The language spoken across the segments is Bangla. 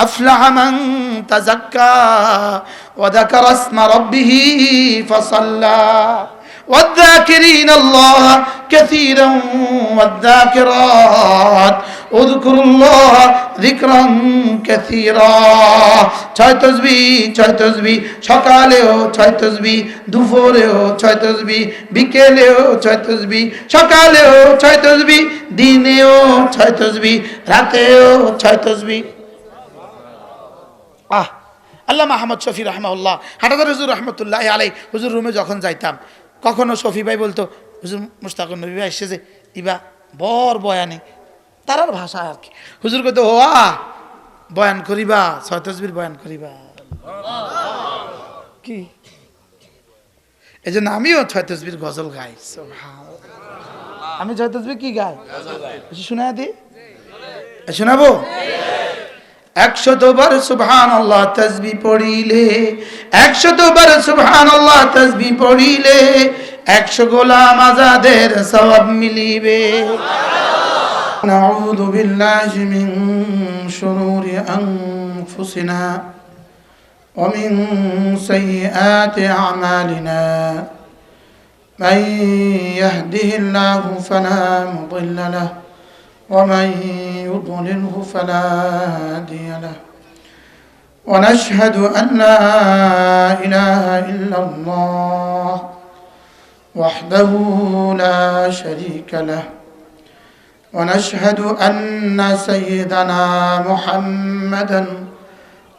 আফলাহা মান তাযাক্কা ওয়া যাকারা ইসমা রাব্বিহি ফাসাল্লা والذاكرين الله كثيرا والذاكرات اذكروا الله ذكرا كثيرا ছয় তাসবিহ সকালেও ছয় তাসবিহ দুপুরেও ছয় তাসবিহ বিকেলেও ছয় তাসবিহ সকালেও ছয় তাসবিহ দিনেও ছয় তাসবিহ রাতেও ছয় তাসবিহ আল্লামা আহমদ শফি রাহমাহুল্লাহ হাটাদার হুজুর রহমতুল্লাহ আলাইহি হুজুর রুমে যখন যাইতাম কখনো শফি ভাই বলতো হুজুর মুশতাকুর নবী ভাই এসেছে ইবা বড় বয়ানে তারার ভাষা আর কি হুজুর কইতো বয়ান করিবা ছয় তাসবিহ বয়ান করিবা কি এজন্য আমিও ছয় তাসবিহ গজল গাই সুবহানাল্লাহ আমি ছয় তাসবিহ কি গাই শোনায় দি শোনাবো 100 বার সুবহানাল্লাহ তাসবিহ পড়িলে 100 বার সুবহানাল্লাহ তাসবিহ পড়িলে 100 গোলাম আজাদের সওয়াব মিলিবে নাউযু বিল্লাহি মিন শুরুরি আনফুসিনা ওয়া মিন সাইয়্যাতি আমালিনা মান ইয়াহদিহিল্লাহু ফালা মুদিল্লা লাহু ومن يضلله فلا هادي له ونشهد أن لا إله إلا الله وحده لا شريك له ونشهد أن سيدنا محمدا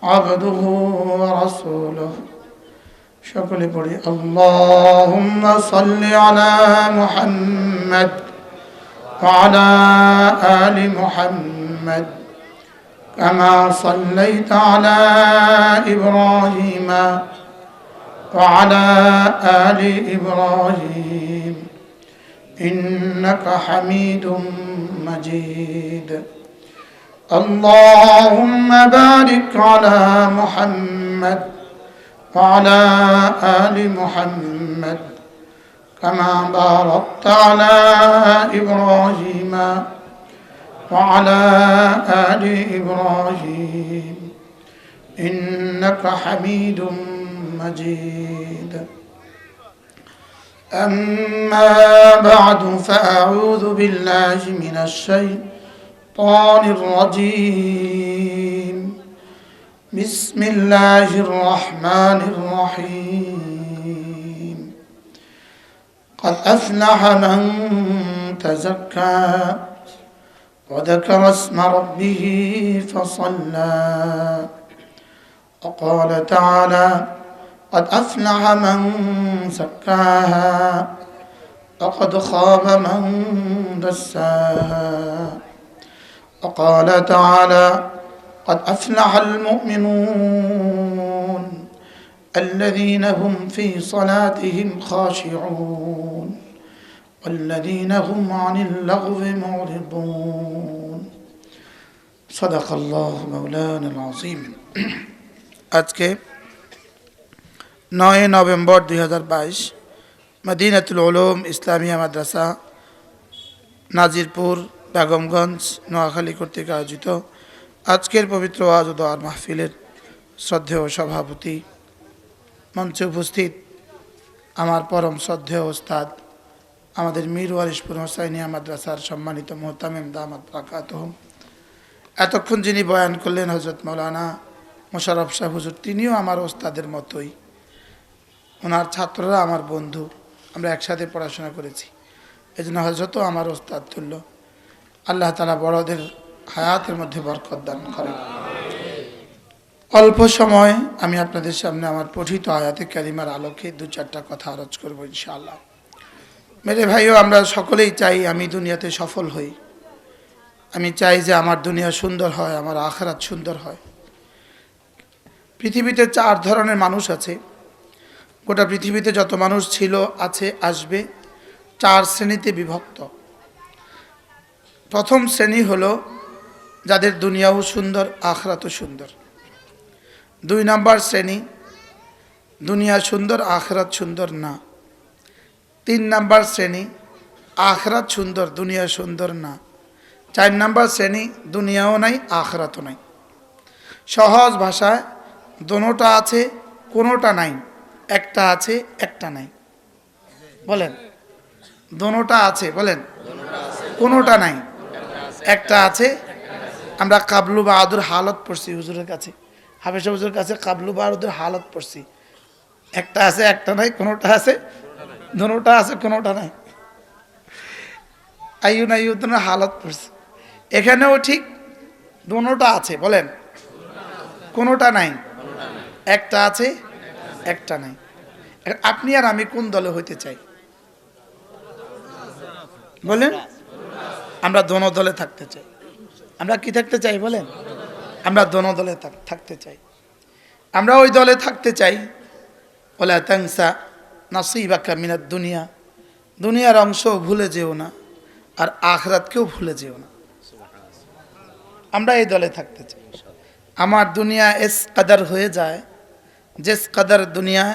عبده ورسوله شكرا بني اللهم صل على محمد وعلى آل محمد كما صليت على إبراهيم وعلى آل إبراهيم إنك حميد مجيد اللهم بارك على محمد وعلى آل محمد كما باركت على إبراهيم وعلى آل إبراهيم إنك حميد مجيد أما بعد فأعوذ بالله من الشيطان الرجيم بسم الله الرحمن الرحيم قد أفلح من تزكى وذكر اسم ربه فصلى وقال تعالى قد أفلح من زكاها وقد خاب من دساها وقال تعالى قد أفلح المؤمنون الذين هم في صلاتهم خاشعون والذين هم عن اللغو معرضون صدق الله مولانا العظيم আজকে 9 নভেম্বর 2022 মদিনাতুল উলুম ইসলামিয়া মাদ্রাসা নাজিরপুর বেগমগঞ্জ নোয়াখালী কর্তৃক আয়োজিত আজকের পবিত্র ওয়াজ ও দোয়ার মাহফিলের শ্রদ্ধেয় সভাপতি মঞ্চে উপস্থিত আমার পরম শ্রদ্ধেয় ওস্তাদ আমাদের মীর ওয়ারিশপুর হোসাইনিয়া মাদ্রাসার সম্মানিত মুহতামিম দামাত বারাকাতুহুম এতক্ষণ যিনি বয়ান করলেন হযরত মাওলানা মোশাররফ সাহেব হুজুর তিনিও আমার ওস্তাদের মতোই ওনার ছাত্ররা আমার বন্ধু আমরা একসাথে পড়াশোনা করেছি এজন্য হযরতও আমার ওস্তাদ তুল্য আল্লাহ তাআলা বড়দের হায়াতের মধ্যে বরকত দান করেন অল্প সময় আমি আপনাদের সামনে আমার পঠিত আয়াতে কারিমার আলোকে 2-4টা কথা আরজ করব ইনশাআল্লাহ মেরে ভাইও আমরা সকলেই চাই আমি দুনিয়াতে সফল হই আমি চাই যে আমার দুনিয়া সুন্দর হয় আমার আখিরাত সুন্দর হয় পৃথিবীতে 4 ধরনের মানুষ আছে গোটা পৃথিবীতে যত মানুষ ছিল আছে আসবে 4 শ্রেণীতে বিভক্ত প্রথম শ্রেণী হলো যাদের দুনিয়াও সুন্দর আখিরাতও সুন্দর 2 নাম্বার শ্রেণী দুনিয়া সুন্দর আখিরাত সুন্দর না 3 নাম্বার শ্রেণী আখিরাত সুন্দর দুনিয়া সুন্দর না 4 নাম্বার শ্রেণী দুনিয়াও নাই আখিরাতও নাই সহজ ভাষায় দোনোটা আছে, কোনোটা নাই, একটা আছে, একটা নাই। বলেন, দোনোটা আছে, বলেন, কোনোটা নাই, একটা আছে। আমরা কাবলু বাহাদুর হালত পড়ছি হুজুরের কাছে, হাফেজ হুজুরের কাছে কাবলু বাহাদুর হালত পড়ছি। একটা আছে, একটা নাই, কোনোটা আছে, দোনোটা আছে, কোনোটা নাই। আইউন আইউদ্দিন হালত পড়ছি। এখানেও ঠিক দোনোটা আছে, বলেন, কোনোটা নাই, একটা আছে, একটা নাই। আপনি আর আমি কোন দলে হইতে চাই বলেন? আমরা দোনো দলে থাকতে চাই। আমরা কি থাকতে চাই বলেন? আমরা দোনো দলে থাকতে চাই। আমরা ওই দলে থাকতে চাই, ওয়ালা তানসা নাসিবাকা মিনাদ দুনিয়া, দুনিয়ার অংশ ভুলে যেও না, আর আখিরাতকেও ভুলে যেও না। আমরা এই দলে থাকতে চাই। আমার দুনিয়া এস কাদার হয়ে যায়, যেস কাদার দুনিয়া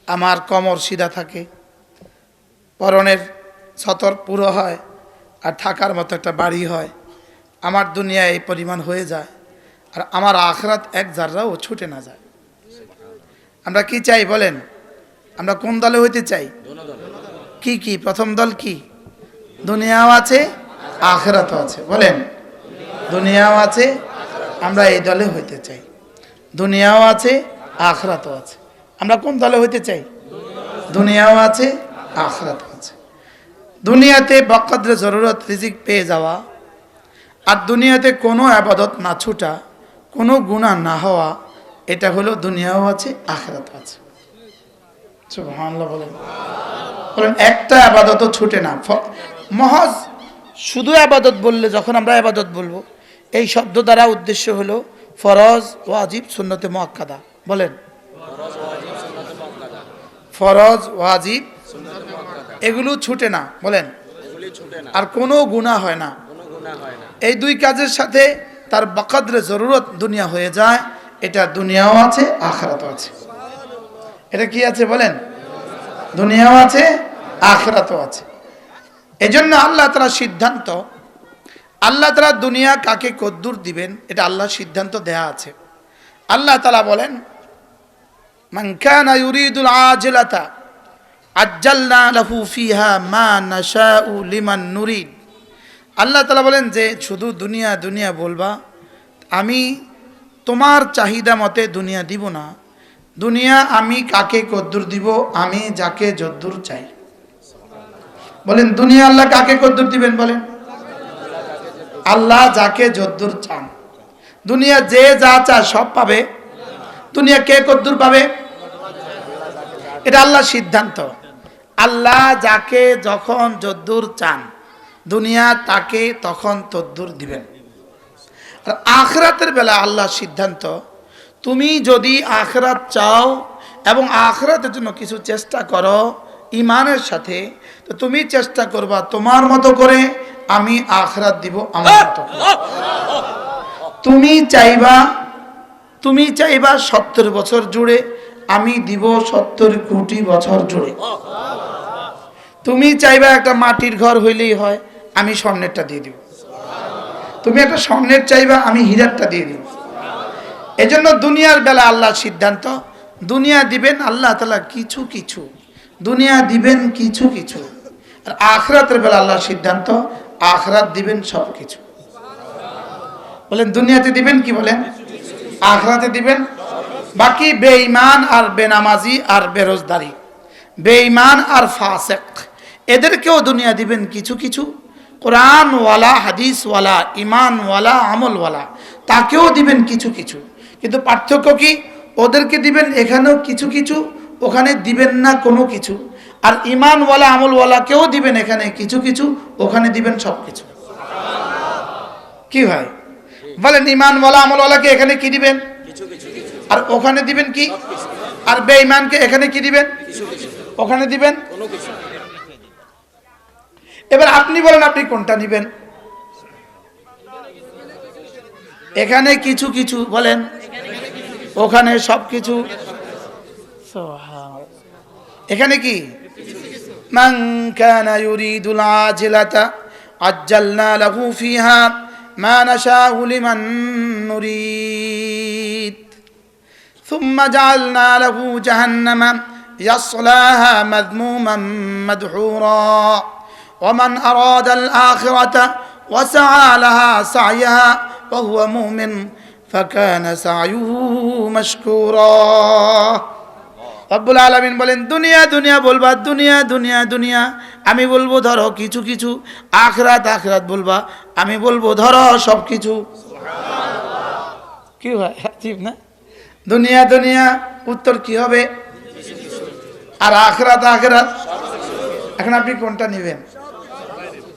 আমার কমর সিধা থাকে, পরনের ছতর পুরো হয়, আর থাকার মতো একটা বাড়ি হয়। আমার দুনিয়া এই পরিমাণ হয়ে যায়, আর আমার আখিরাত এক জাররাও ছুটে না যায়। আমরা কি চাই বলেন? আমরা কোন দলে হইতে চাই? কি কি? প্রথম দল কি? দুনিয়াও আছে, আখিরাতও আছে। বলেন, দুনিয়াও আছে, আমরা এই দলে হইতে চাই। দুনিয়াও আছে, আখিরাতও আছে। আমরা কোন দলে হইতে চাই? দুনিয়াও আছে, আখিরাতও আছে। দুনিয়াতে বকদরে জরুরত রিজিক পেয়ে যাওয়া, আর দুনিয়াতে কোনো আবাদত না ছুটা, কোনো গুনাহ না হওয়া, এটা হলো দুনিয়াও আছে, আখিরাতও আছে। সুবহানাল্লাহ বলেন। বলেন, একটা আবাদতও ছুটে না। মহজ শুধু আবাদত বললে, যখন আমরা আবাদত বলবো, এই শব্দ দ্বারা উদ্দেশ্য হলো ফরজ, ওয়াজিব, সুন্নতে মুআক্কাদা। বলেন, ফরজ, ওয়াজিব, এগুলো ছুটে না। বলেন, আর কোনো গুনাহ হয় না। এই দুই কাজের সাথে তার বকদরে জরুরত দুনিয়া হয়ে যায়, এটা দুনিয়াও আছে, আখিরাতও আছে। এটা কি আছে বলেন? দুনিয়াও আছে, আখিরাতও আছে। এজন্য আল্লাহ তাআলা সিদ্ধান্ত, আল্লাহ তাআলা দুনিয়া কাকে কদ্দুর দিবেন, এটা আল্লাহ সিদ্ধান্ত দেয়া আছে। আল্লাহ তাআলা বলেন, মান কানা ইউরিদুল আজিলাতা আজ্জালনা লাহু ফিহা মা নাশাউ লিমান নুরিদ। আল্লাহ তাআলা বলেন যে শুধু দুনিয়া দুনিয়া বলবা, আমি তোমার চাহিদা মতে দুনিয়া দিব না। দুনিয়া আমি কাকে কদ্দুর দিব? আমি যাকে যদ্দুর চাই। বলেন, দুনিয়া আল্লাহ কাকে কদ্দুর দিবেন? বলেন, আল্লাহ যাকে যদ্দুর চান। দুনিয়া যে যা চায় সব পাবে। দুনিয়া কে কদ্দুর পাবে? এটা আল্লাহ সিদ্ধান্ত। আল্লাহ যাকে যখন যদ্দুর চান, দুনিয়া তাকে তখন তদ্দুর দিবেন। আর আখিরাতের বেলা আল্লাহ সিদ্ধান্ত, তুমি যদি আখিরাত চাও এবং আখিরাতের জন্য কিছু চেষ্টা করো ইমানের সাথে, তো তুমি চেষ্টা করবা তোমার মতো করে, আমি আখিরাত দিব আমার মতো করে। তুমি চাইবা 70 বছর জুড়ে, আমি দিব 70 কোটি বছর জুড়ে। তুমি চাইবা একটা মাটির ঘর হইলেই হয়, আমি স্বর্ণেরটা দিয়ে দিব। তুমি একটা স্বর্ণের চাইবা, আমি হীরারটা দিয়ে দিব। এজন্য দুনিয়ার বেলা আল্লাহ সিদ্ধান্ত, দুনিয়া দিবেন আল্লাহ তাআলা কিছু কিছু, দুনিয়া দিবেন কিছু কিছু। আর আখিরাতের বেলা আল্লাহ সিদ্ধান্ত, আখিরাত দিবেন সব কিছু। বলেন, দুনিয়াতে দিবেন কি? বলেন, আখিরাতে দিবেন। বাকি বেঈমান আর বেনামাজি আর বেরোজদারি, বেঈমান আর ফাসিক, এদেরকেও দুনিয়া দিবেন কিছু কিছু। কোরআনওয়ালা, হাদিসওয়ালা, ইমানওয়ালা, আমলওয়ালা, তাকেও দিবেন কিছু কিছু। কিন্তু পার্থক্য কি? ওদেরকে দিবেন এখানেও কিছু কিছু, ওখানে দিবেন না কোনো কিছু। আর ইমানওয়ালা, আমলওয়ালাকেও দিবেন এখানে কিছু কিছু, ওখানে দিবেন সব কিছু। কি হয় বলেন? ইমানওয়ালা, আমলওয়ালাকে এখানে কি দিবেন? আর ওখানে দিবেন কি? আর বেঈমানকে এখানে কি দিবেন? ওখানে দিবেন কোনো কিছু। এবার আপনি বলেন, আপনি কোনটা নেবেন? এখানে কিছু কিছু বলেন, ওখানে সব কিছু। এখানে কি? মান কানা ইউরিদুল আজিলাতা আজ্জালনা লাহু ফিহা মা নাশাউ লিমান নুরিদ ثم جعلنا له جهنم يصلاها مذموما مدحورا ومن أراد الآخرة وسعى لها سعيها وهو مؤمن فكان سعيه مشكورا রব্বুল আলামিন বলেন দুনিয়া দুনিয়া বলবা, দুনিয়া দুনিয়া দুনিয়া, আমি বলবো ধরো কিছু কিছু, আখিরাত আখিরাত বলবা, আমি বলবো ধরো সব কিছু। কি হয় আজীব না? দুনিয়া দুনিয়া উত্তর কি হবে, আর আখিরাত আখিরাত। এখন আপনি কোনটা নেবেন?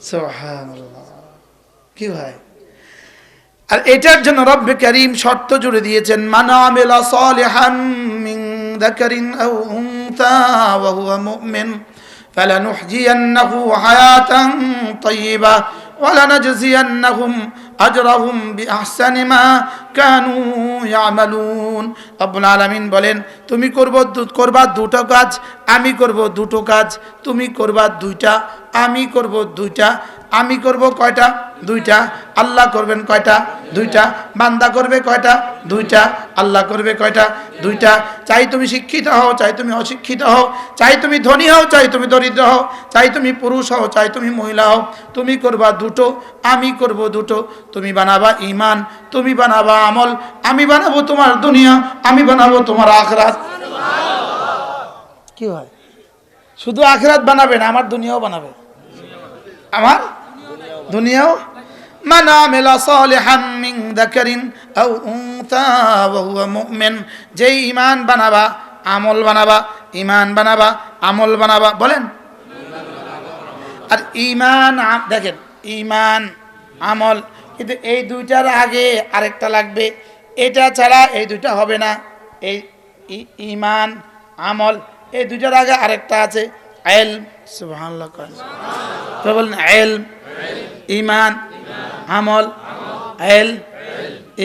সুবহানাল্লাহ, কি হয়? আর এটার জন্য রব্বে কারীম শর্ত জুড়ে দিয়েছেন, মান আমিলা সালিহান মিন যাকারিন আও উনসা ওয়া হুয়া মুমিন ফালানুহজিয়ান্নাহু হায়াতান তাইয়্যিবা ওয়া লানাজজিয়ান্নাহুম আজরাহুম বিআহসানি মা কানু ইয়ামালুন। রব্বুল আলামিন বলেন তুমি করবা দুটো কাজ, আমি করব দুটো কাজ, তুমি করবা দুইটা, আমি করব দুইটা। আমি করব কয়টা? দুইটা। আল্লাহ করবেন কয়টা? দুইটা। বান্দা করবে কয়টা? দুইটা। আল্লাহ করবে কয়টা? দুইটা। চাই তুমি শিক্ষিত হও, চাই তুমি অশিক্ষিত হও, চাই তুমি ধনী হও, চাই তুমি দরিদ্র হও, চাই তুমি পুরুষ হও, চাই তুমি মহিলা হও, তুমি করবা দুটো, আমি করব দুটো। তুমি বানাবা ঈমান, তুমি বানাবা আমল, আমি বানাবো তোমার দুনিয়া, আমি বানাবো তোমার আখিরাত। কি হয়? শুধু আখিরাত বানাবে না, আমার দুনিয়াও বানাবে, আমার দুনিয়াও। মান আমিলা সালিহান মিন যাকারিন আও উনসা ওয়া হুয়া মুমিন, যে ঈমান বানাবা, আমল বানাবা, ঈমান বানাবা, আমল বানাবা, বলেন। আর ঈমান দেখেন, ঈমান আমল, কিন্তু এই দুইটার আগে আরেকটা লাগবে, এটা ছাড়া এই দুইটা হবে না। এই ঈমান আমল, এই দুইটার আগে আরেকটা আছে, ইলম। সুবহানাল্লাহ, তো বলেন ইলম, ঈমান, আমল, ইলম,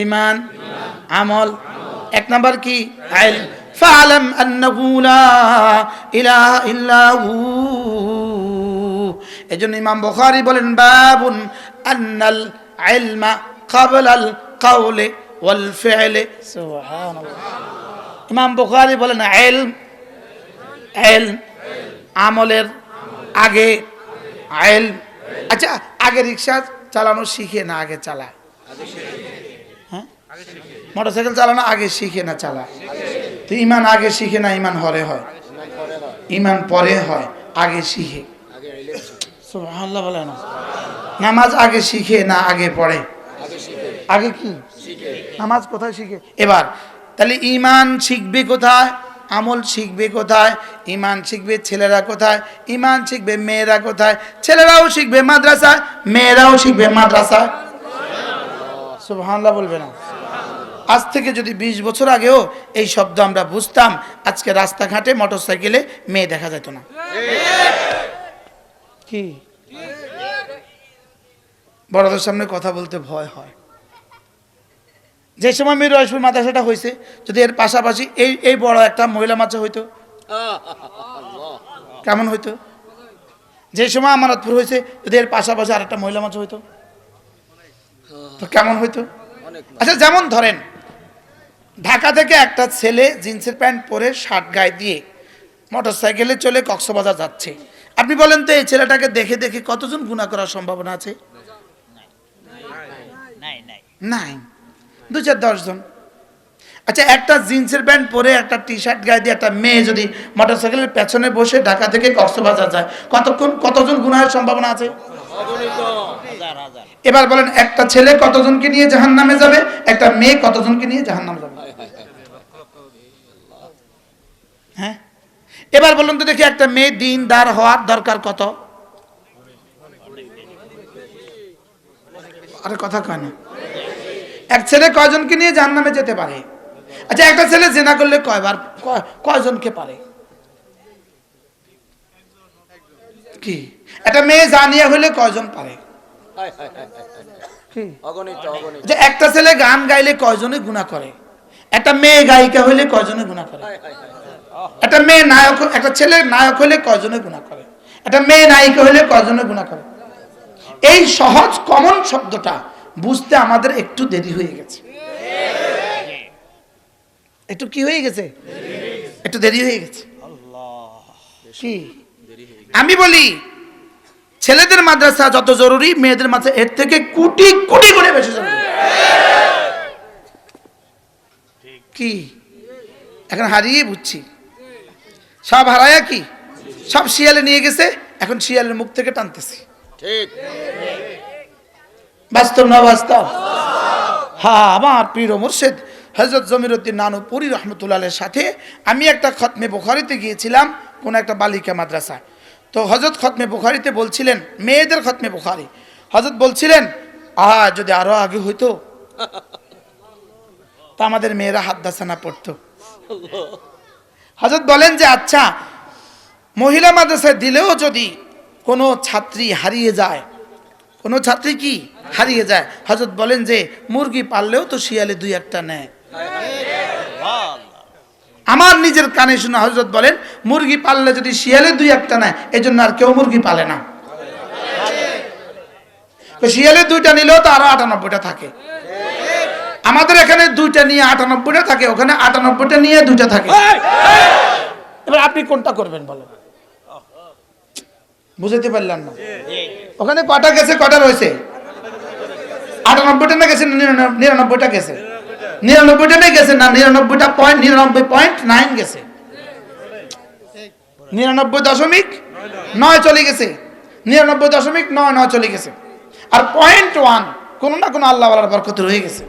ঈমান, আমল। এক নাম্বার কি? ইলম। ফাআলাম আন্নাহু লা ইলাহা ইল্লা হু। এজন্য ইমাম বুখারী বলেন বাবুন আন্নাল ইলমা ক্বাবলাল কাওলি ওয়াল ফি'লি। সুবহানাল্লাহ। ইমাম বুখারী বলেন ইলম, ইলম আমলের আগে ইলম। আচ্ছা, আগে রিকশা চালানো শিখে না আগে চালায়? হ্যাঁ, মোটরসাইকেল চালানো আগে শিখে না চালায়? তো ঈমান আগে শিখে না ঈমান পরে হয়? ঈমান পরে হয়, আগে শিখে। সুবহানাল্লাহ বলে না? নামাজ আগে শিখে না আগে পড়ে? আগে কি নামাজ কোথায় শিখে? এবার তাহলে ঈমান শিখবে কোথায়, আমল শিখবে কোথায়? ঈমান শিখবে ছেলেরা কোথায়? ঈমান শিখবে মেয়েরা কোথায়? ছেলেরাও শিখবে মাদ্রাসায়, মেয়েরাও শিখবে মাদ্রাসায়। সুবহানাল্লাহ বলবে না? আজ থেকে যদি 20 বছর আগেও এই শব্দ আমরা বুঝতাম, আজকে রাস্তাঘাটে মোটরসাইকেলে মেয়ে দেখা যেত না। কি বড়দের সামনে কথা বলতে ভয় হয়। যে সময় মির রয়সপুর মাদ্রাসাটা হয়েছে, যদি এর পাশাপাশি এই বড় একটা মহিলা মাদ্রাসা হইতো কেমন হইতো? যে সময় আমানতপুর হয়েছে, যদি এর পাশাপাশি আর একটা মহিলা মাদ্রাসা হইতো তো কেমন হইতো? আচ্ছা, যেমন ধরেন ঢাকা থেকে একটা ছেলে জিন্সের প্যান্ট পরে শার্ট গায়ে দিয়ে মোটরসাইকেলে চলে কক্সবাজার যাচ্ছে, আপনি বলেন তো এই ছেলেটাকে দেখে দেখে কতজন গুনাহ করার সম্ভাবনা আছে? নাই, 2-4-10 জন। আচ্ছা, একটা জিন্সের প্যান্ট পরে একটা টি শার্ট গায়ে দিয়ে একটা মেয়ে যদি মোটরসাইকেলের পেছনে বসে ঢাকা থেকে কক্সবাজার যায়, কতজন গুনাহের সম্ভাবনা আছে? এবার বলেন একটা ছেলে কতজনকে নিয়ে জাহান্নামে যাবে, একটা মেয়ে কতজনকে নিয়ে জাহান্নামে যাবে? হ্যাঁ, এবার বলুন তো দেখি, একটা মেয়ে দিনদার হওয়ার দরকার কত? আরে কথা কয় না। এক ছেলে কয়জনকে নিয়ে জাহান্নামে যেতে পারে? আচ্ছা, একটা ছেলে জিনা করলে কয়জনকে পারে? কি একটা মেয়ে জানিয়া হলে কয়জন পারে? যে একটা ছেলে গান গাইলে কয়জনে গুনাহ করে? একটা মেয়ে গায়িকা হইলে কয়জনে গুনাহ করে? একটা মেয়ে নায়ক, একটা ছেলে নায়ক হইলে কয়জনে গুনাহ করে? একটা মেয়ে নায়িকা হইলে কয়জনে গুনাহ করে? এই সহজ কমন শব্দটা বুঝতে আমাদের একটু দেরি হয়ে গেছে। একটু কি হয়ে গেছে? একটু দেরি হয়ে গেছে। কি আমি বলি, ছেলেদের মাদ্রাসা যত জরুরি, মেয়েদের মাদ্রাসা এর থেকে কোটি কোটি গুণে বেশি জরুরি। কি এখন হারিয়ে বুঝছি, সব হারায়া কি সব শিয়ালে নিয়ে গেছে, এখন শিয়ালের মুখ থেকে টানতেছি। ঠিক, বাস্তব না বাস্তব? হ্যাঁ, আমার প্রিয় মুর্শিদ হযরত জমিরুদ্দিন নানুপুরি রহমতুল্লাহের সাথে আমি একটা খতমে বুখারীতে গিয়েছিলাম, কোন একটা বালিকা মাদ্রাসায়। তো হযরত খতমে বুখারীতে বলছিলেন, মেয়েদের খতমে বুখারী, হযরত বলছিলেন যদি আরো আগে হইতো তা আমাদের মেয়েরা হাদ্দাসানা পড়তো। হযরত বলেন যে আচ্ছা, মহিলা মাদ্রাসায় দিলেও যদি কোনো ছাত্রী হারিয়ে যায়, কোনো ছাত্রী কি হারিয়ে যায়, হযরত বলেন যে মুরগি পাললেও তো শিয়ালে দুই একটা নেয়। আমার নিজের কানে শুনে হযরত বলেন মুরগি পাললে যদি শিয়ালে দুই একটা নেয়, এজন্য আর কেউ মুরগি পালে না। তো শিয়ালে দুইটা নিলেও তো আরো 98টা থাকে। আমাদের এখানে দুইটা নিয়ে 98টা থাকে, ওখানে 98টা নিয়ে দুইটা থাকে। এবার আপনি কোনটা করবেন বলেন? বুঝতে পারলেন না? ওখানে কটা গেছে, কটা রয়েছে? 98টা না গেছে, 99টা গেছে। 99টা না গেছে না, 99.9 গেছে, 99.9 চলে গেছে, 99.99 চলে গেছে। আর 0.1 কোন না কোন আল্লাহ ওয়ালার বরকত রয়ে গেছে।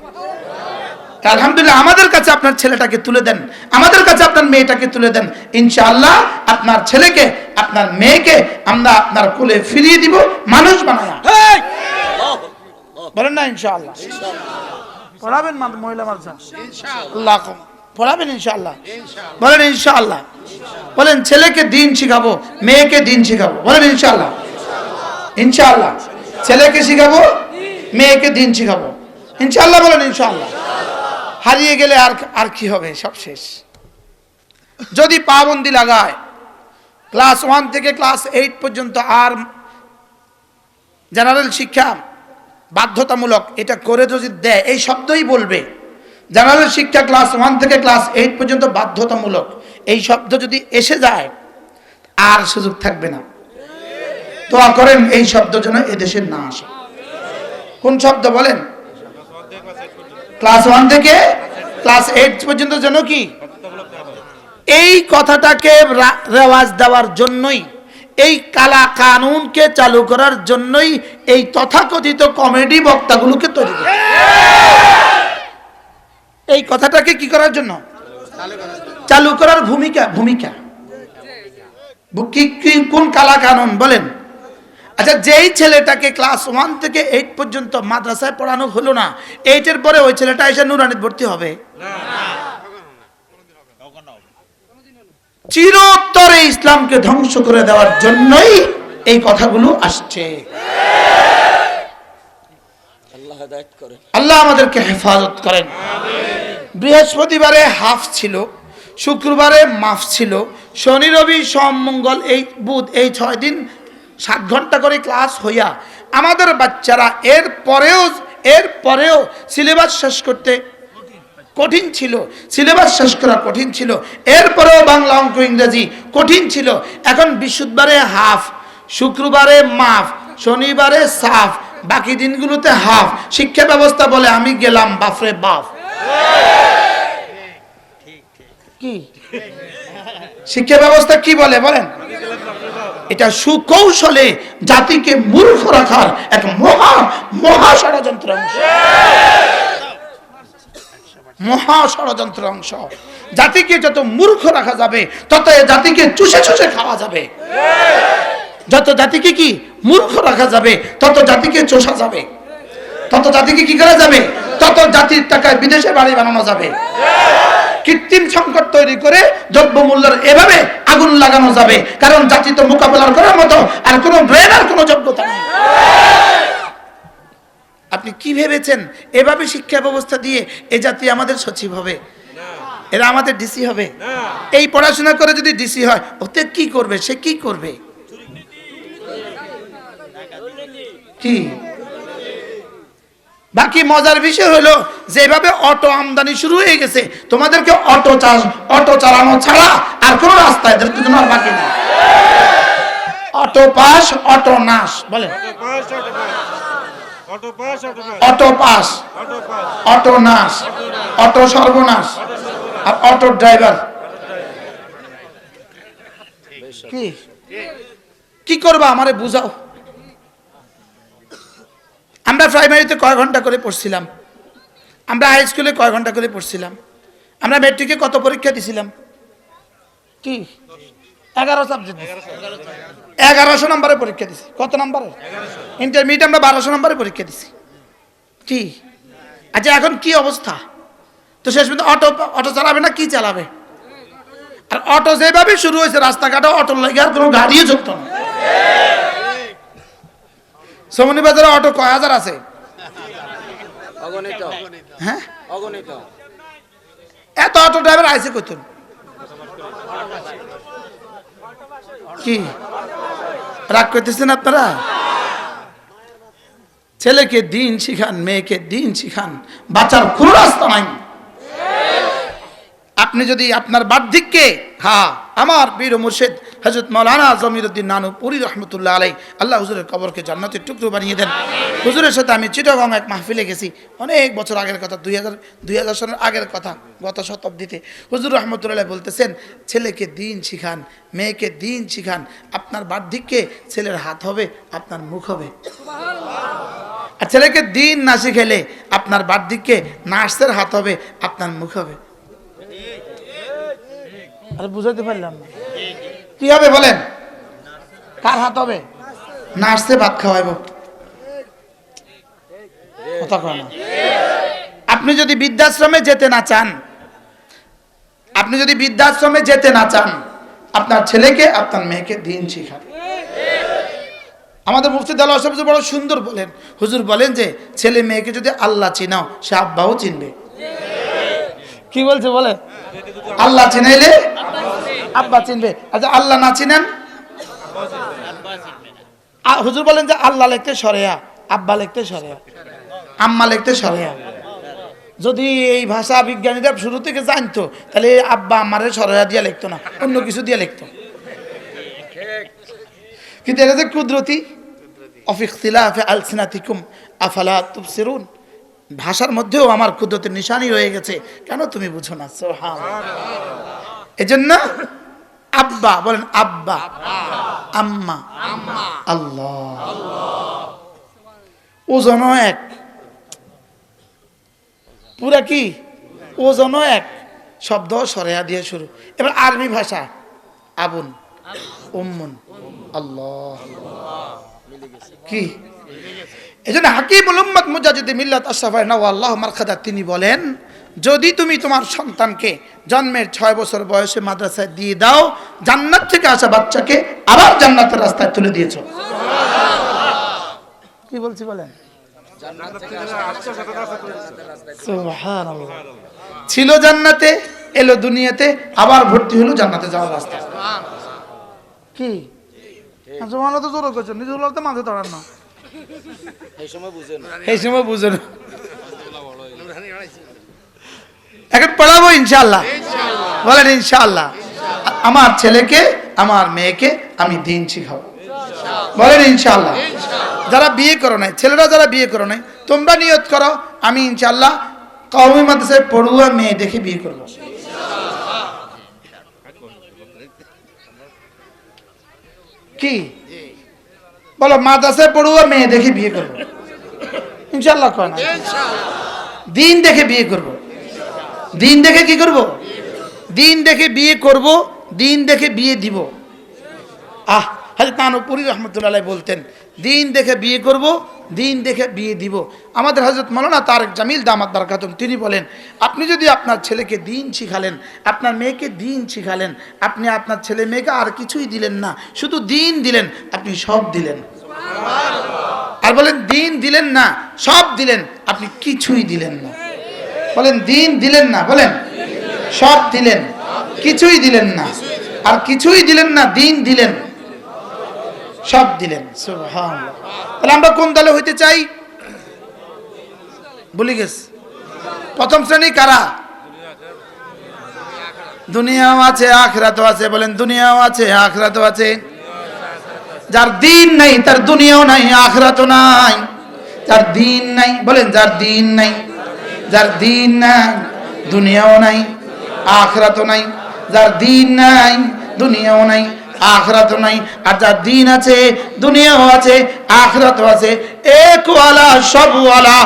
আলহামদুলিল্লাহ, আমাদের কাছে আপনার ছেলেটাকে তুলে দেন, আমাদের কাছে আপনার মেয়েটাকে তুলে দেন, ইনশাআল্লাহ আপনার ছেলেকে আপনার মেয়েকে আমরা আপনার কোলে ফিরিয়ে দিব, মানুষ বানায়া। বলেন না ইনশাআল্লাহ? পড়াবেন মহিলা মাদ্রাসা ইনশাআল্লাহ, পড়াবেন ইনশাআল্লাহ? বলেন ইনশাআল্লাহ? বলেন ছেলেকে দিন শিখাবো, মেয়েকে দিন শিখাবো। বলেন ইনশাআল্লাহ? ইনশাআল্লাহ ছেলেকে শিখাবো, মেয়েকে দিন শিখাবো ইনশাআল্লাহ। বলেন ইনশাআল্লাহ? হারিয়ে গেলে আর কি হবে? সব শেষ। যদি পাবন্দি লাগায় ক্লাস 1 থেকে ক্লাস 8 পর্যন্ত আর জেনারেল শিক্ষা বাধ্যতামূলক, এটা করে যদি দেয়, এই শব্দই বলবে, জেনারেল শিক্ষা ক্লাস 1 থেকে ক্লাস 8 পর্যন্ত বাধ্যতামূলক, এই শব্দ যদি এসে যায় আর সুযোগ থাকবে না। দোয়া করেন এই শব্দ যেন এদেশে না আসে। কোন শব্দ বলেন? ক্লাস 1 থেকে ক্লাস 8 পর্যন্ত যেন কি, এই কথাটাকে রেওয়াজ দেওয়ার জন্যই, এই কালা কানুনকে চালু করার জন্যই এই তথাকথিত কমেডি বক্তাগুলোকে তৈরি করে। এই কথাটাকে কি করার জন্য? চালু করার ভূমিকা কোন কালা কানুন বলেন? আচ্ছা, যেই ছেলেটাকে ক্লাস 1 থেকে 8 পর্যন্ত মাদ্রাসায় পড়ানো হলো না, 8 এর পরে ওই ছেলেটা এসে নুরানিতে ভর্তি হবে? চিরতরে ইসলামকে ধ্বংস করে দেওয়ার জন্যই এই কথাগুলো আসছে। আল্লাহ আমাদেরকে হেফাজত করেন। বৃহস্পতিবারে হাফ ছিল, শুক্রবারে মাফ ছিল, শনি রবি সোম মঙ্গল এই বুধ, এই 6 দিন 7 ঘন্টা করে ক্লাস হইয়া আমাদের বাচ্চারা এরপরেও সিলেবাস শেষ করতে কঠিন ছিল, সিলেবাস শেষ করা কঠিন ছিল, এরপরেও বাংলা অঙ্ক ইংরেজি কঠিন ছিল। এখন বৃহস্পতিবারে হাফ, শুক্রবারে মাফ, শনিবারে সাফ, বাকি দিনগুলোতে হাফ। শিক্ষা ব্যবস্থা বলে আমি গেলাম বাফরে বাফ। কি শিক্ষা ব্যবস্থা কি বলে বলেন? এটা সুকৌশলে জাতিকে মূর্খ রাখার এক মহা ষড়যন্ত্র অংশ, মহা ষড়যন্ত্র অংশ। জাতিকে যত মূর্খ রাখা যাবে তত জাতিকে চুষে চুষে খাওয়া যাবে। যত জাতিকে কি মূর্খ রাখা যাবে তত জাতিকে চোষা যাবে, তত জাতিকে কি করা যাবে, তত জাতির টাকায় বিদেশে বাড়ি বানানো যাবে। কৃত্রিম সংকট তৈরি করে দ্রব্যমূল্যের এভাবে আগুন লাগানো যাবে, কারণ জাতি তো মোকাবেলা করার মতো আর কোনো ব্রেন আর কোনো যোগ্যতা নেই। আপনি কি ভেবেছেন এভাবে শিক্ষা ব্যবস্থা দিয়ে এ জাতি আমাদের সচিব হবে, এরা আমাদের ডিসি হবে? এই পড়াশোনা করে যদি ডিসি হয়, ওতে কি করবে? সে কি করবে? কি বাকি মজার বিষয় হলো যেভাবে অটো আমদানি শুরু হয়ে গেছে, তোমাদেরকে অটো চালানো ছাড়া আর কোনো রাস্তা এদের জন্য আর বাকি নেই। অটো পাস, অটো নাশ, বলেন অটো পাস, অটো নাশ, অটো সর্বনাশ, আর অটো ড্রাইভার। কি করবা আমারে বুঝাও। আমরা প্রাইমারিতে কয় ঘন্টা করে পড়ছিলাম, আমরা হাই স্কুলে কয় ঘন্টা করে পড়ছিলাম, আমরা ম্যাট্রিকে কত পরীক্ষা দিছিলাম? কি 11 সাবজেক্ট, 1100 নম্বরে পরীক্ষা দিছি। কত নম্বরে? ইন্টারমিডিয়েট আমরা 1200 নম্বরে পরীক্ষা দিছি। কি আচ্ছা এখন কি অবস্থা? তো শেষ পর্যন্ত অটো চালাবে না কি চালাবে? আর অটো যেভাবে শুরু হয়েছে, রাস্তাঘাটে অটো লাগে আর কোনো গাড়িও চলতো না। সমনি বাজারে অটো কয় হাজার আছে? হ্যাঁ, এত অটো ড্রাইভার আইছে কইতুন। কি রাগ করতেছেন আপনারা? ছেলেকে দিন শিখান, মেয়েকে দিন শিখান, বাঁচার কোনো রাস্তা নাই। আপনি যদি আপনার বার্ধক্যে, আমার বীর মুর্শিদ হযরত মাওলানা জমিরুদ্দিন নানুপুরি রহমতুল্লাহ আলাই, আল্লাহ হুজুরের কবরকে জান্নাতের টুকরো বানিয়ে দেন। হুজুরের সাথে আমি চিটাগং এক মাহফিলে গেছি, অনেক বছর আগের কথা, 2000 সালের আগের কথা, গত শতাব্দীতে। হুজুর রহমতুল্লাহ বলতেছেন, ছেলেকে দিন শিখান, মেয়েকে দিন শিখান। আপনার বার্ধক্যে ছেলের হাত হবে, আপনার মুখ হবে। আর ছেলেকে দিন না শিখাইলে আপনার বার্ধক্যে নার্সের হাত হবে, আপনার মুখ হবে। আরে বুঝাইতে পারলাম না। কি হবে বলেন? কার হাত হবে? নার্সে ভাত খাওয়াইব। কথা কয় না। আপনি যদি বৃদ্ধাশ্রমে যেতে না চান, আপনার ছেলেকে, আপনার মেয়েকে দিন শিখান। আমাদের মুফতি দেওয়াল হোসেন বড় সুন্দর বলেন, হুজুর বলেন যে ছেলে মেয়েকে যদি আল্লাহ চিনাও, সে আব্বাও চিনবে। কি বলছে বলে? আল্লাহ চিনাইলে আব্বা চিনবে। আচ্ছা আল্লাহ না চিনেন? হুজুর বলেন যে আল্লাহ লিখতে সরেয়া, আব্বা লিখতে সরেয়া, আম্মা লিখতে সরেয়া। যদি এই ভাষা বিজ্ঞানীরা শুরু থেকে জানতো, তাহলে আব্বা আম্মারে সরেয়া দিয়ে লিখতো না, অন্য কিছু দিয়ে লিখতো। কিন্তু এটা যে কুদরতি, অফিখতিলাফি আলসিনাতিকুম আফালা তুবসিরুন, ভাষার মধ্যেও আমার কুদরতের নিশানি রয়ে গেছে, কেন তুমি বুঝো না? সুবহানাল্লাহ। এজন্য আব্বা বলেন, আব্বা, আম্মা, আল্লাহ। ওজনও এক, পুরা কি ওজনও এক, শব্দ সরেয়া দিয়ে শুরু। এবার আরবি ভাষা, আবুন, উম্মুন, আল্লাহ। কি এজন্য হাকিমুল উম্মাত মুজাদ্দিদ মিল্লাত আশরাফাই নওয়াল্লাহ মারখাদা তিনি বলেন, যদি তুমি তোমার সন্তানকে জন্মের 6 বছর বয়সে মাদ্রাসায় দিয়ে দাও, জান্নাত থেকে আসা বাচ্চাকে আবার জান্নাতের রাস্তায় তুলে দিয়েছো। কি বলছি বলেন? সুবহানাল্লাহ। ছিল জান্নাতে, এলো দুনিয়াতে, আবার ভর্তি হলো জান্নাতে যাওয়ার রাস্তা। কি জমানো তো জোর করছেন, নিজে তো মাঝে দাঁড়ান না, এই সময় বুঝেন। এখন পড়াবো ইনশাআল্লাহ, বলেন ইনশাআল্লাহ। আমার ছেলেকে, আমার মেয়েকে আমি দিন শিখাবো, বলেন ইনশাআল্লাহ। যারা বিয়ে করো নাই, ছেলেরা যারা বিয়ে করো নাই, তোমরা নিয়ত করো, আমি ইনশাআল্লাহ কওমি মাদ্রাসায় পড়ুয়া মেয়ে দেখে বিয়ে করবো। কি বলো? মাদ্রাসায় পড়ুয়া মেয়ে দেখে বিয়ে করবো ইনশাআল্লাহ। কয় না? দিন দেখে বিয়ে করবো। দিন দেখে কি করব? দিন দেখে বিয়ে করব, দিন দেখে বিয়ে দিব। হযরত নানুপুরি রহমতুল্লাহ আলাইহি বলতেন, দিন দেখে বিয়ে করব, দিন দেখে বিয়ে দিব। আমাদের হযরত মাওলানা তারেক জামিল দামাত বারাকাতুম তিনি বলেন, আপনি যদি আপনার ছেলেকে দিন শিখালেন, আপনার মেয়েকে দিন শিখালেন, আপনি আপনার ছেলে মেয়েকে আর কিছুই দিলেন না, শুধু দিন দিলেন, আপনি সব দিলেন। আর বলেন দিন দিলেন না, সব দিলেন, আপনি কিছুই দিলেন না। বলেন দিন দিলেন না, বলেন সব দিলেন, কিছুই দিলেন না। আর কিছুই দিলেন না, দিন দিলেন, সব দিলেন। সুবহানাল্লাহ। তাহলে আমরা কোন দলে হইতে চাই? ভুলে গেছে। প্রথম শ্রেণী কারা? দুনিয়াও আছে আখিরাতও আছে। বলেন দুনিয়াও আছে আখিরাতও আছে। যার দিন নাই তার দুনিয়াও নাই আখিরাতও নাই। যার দিন নাই, বলেন যার দিন নাই, যার দিন নাই দুনিয়াও নাই আখিরাতও নাই। যার দিন নাই দুনিয়াও নাই আখিরাতও নাই। আর যার দিন আছে দুনিয়াও আছে আখিরাতও আছে। এক ওয়ালা সবওয়ালা,